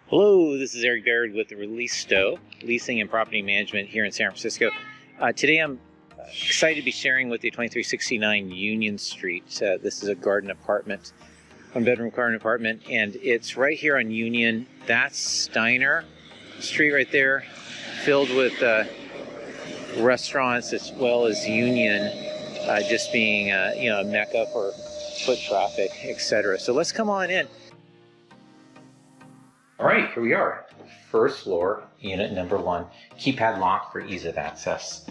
Hello, this is Eric Baird with ReLISTO, Leasing and Property Management here in San Francisco. Today I'm excited to be sharing with you 2369 Union Street. This is a garden apartment, one-bedroom garden apartment, and it's right here on Union. That's Steiner Street right there, filled with restaurants as well as Union, just being a mecca for foot traffic, etc. So let's come on in. All right, here we are. First floor, unit number 1, keypad lock for ease of access.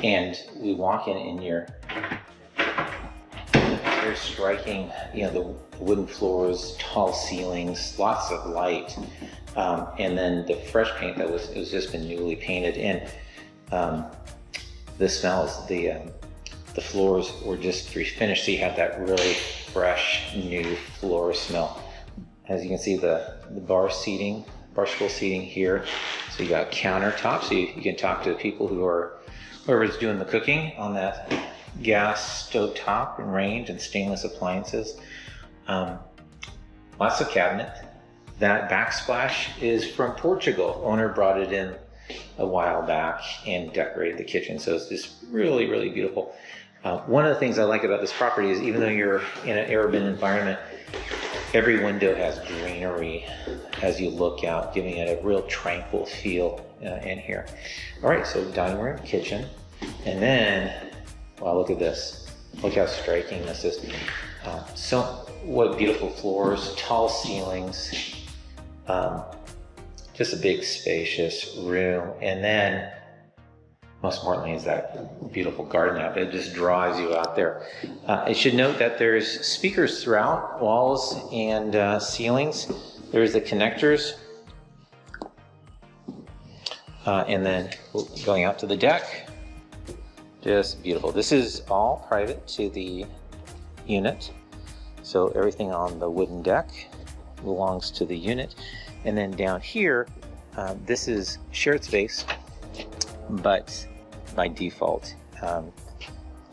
And we walk in and you're striking, the wooden floors, tall ceilings, lots of light, and then the fresh paint it was just been newly painted. And the smells, the floors were just refinished, so you have that really fresh new floor smell. As you can see, the bar stool seating here. So you got countertops, so you can talk to the people whoever's doing the cooking on that gas stove top and range, and stainless appliances. Lots of cabinet. That backsplash is from Portugal. Owner brought it in a while back and decorated the kitchen, so it's just really, really beautiful. One of the things I like about this property is, even though you're in an urban environment, every window has greenery as you look out, giving it a real tranquil feel in here. All right, so dining room, kitchen, and then, wow, look at this. Look how striking this is. So what beautiful floors, tall ceilings, just a big spacious room. And then, most importantly, is that beautiful garden out. It just draws you out there. I should note that there's speakers throughout walls and ceilings. There's the connectors. And then going out to the deck, just beautiful. This is all private to the unit. So everything on the wooden deck belongs to the unit. And then down here, this is shared space, but by default,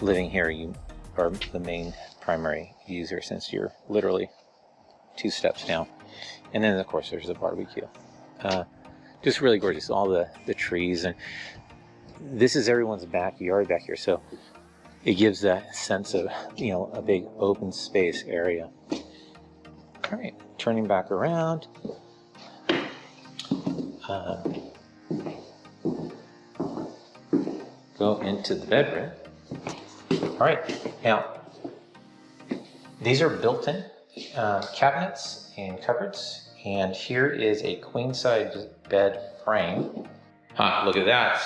living here, you are the main primary user, since you're literally 2 steps down. And then, of course, there's the barbecue. Just really gorgeous, all the trees, and this is everyone's backyard back here, so it gives that sense of, a big open space area. All right, turning back around. Go into the bedroom. All right, now these are built-in cabinets and cupboards, and here is a queen-size bed frame. Look at that.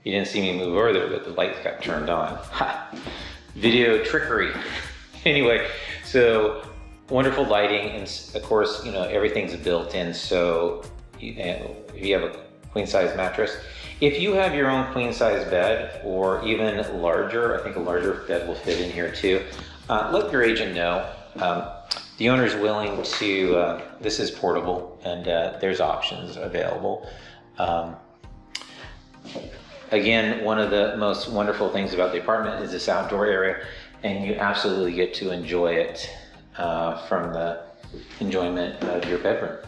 You didn't see me move over there, but the lights got turned on. Video trickery. Anyway, so wonderful lighting, and of course, everything's built in, so if you have a queen-size mattress. If you have your own queen-size bed, or even larger, I think a larger bed will fit in here too, let your agent know. The owner's willing to, this is portable, and there's options available. Again, one of the most wonderful things about the apartment is this outdoor area, and you absolutely get to enjoy it from the enjoyment of your bedroom.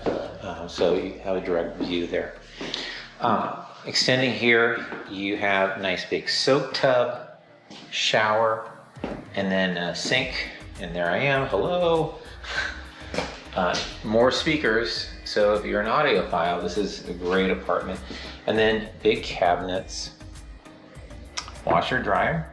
So you have a direct view there. Extending here, you have a nice big soak tub, shower, and then a sink. And there I am, hello. More speakers, so if you're an audiophile, this is a great apartment. And then big cabinets, washer, dryer.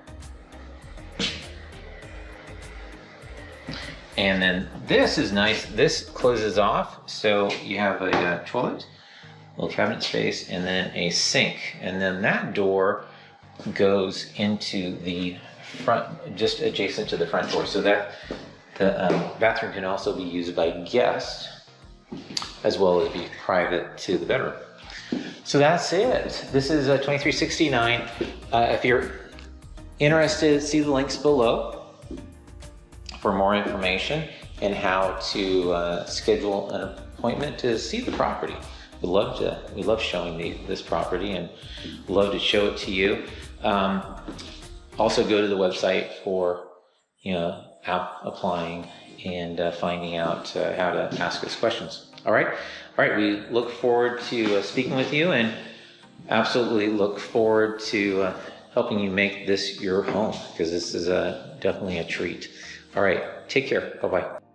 And then this is nice, this closes off, so you have a toilet, little cabinet space, and then a sink. And then that door goes into the front, just adjacent to the front door, so that the bathroom can also be used by guests, as well as be private to the bedroom. So that's it. This is 2369. If you're interested, see the links below for more information and how to schedule an appointment to see the property. We love showing this property, and love to show it to you. Also, go to the website for applying and finding out how to ask us questions. All right. We look forward to speaking with you, and absolutely look forward to helping you make this your home, because this is definitely a treat. All right. Take care. Bye-bye.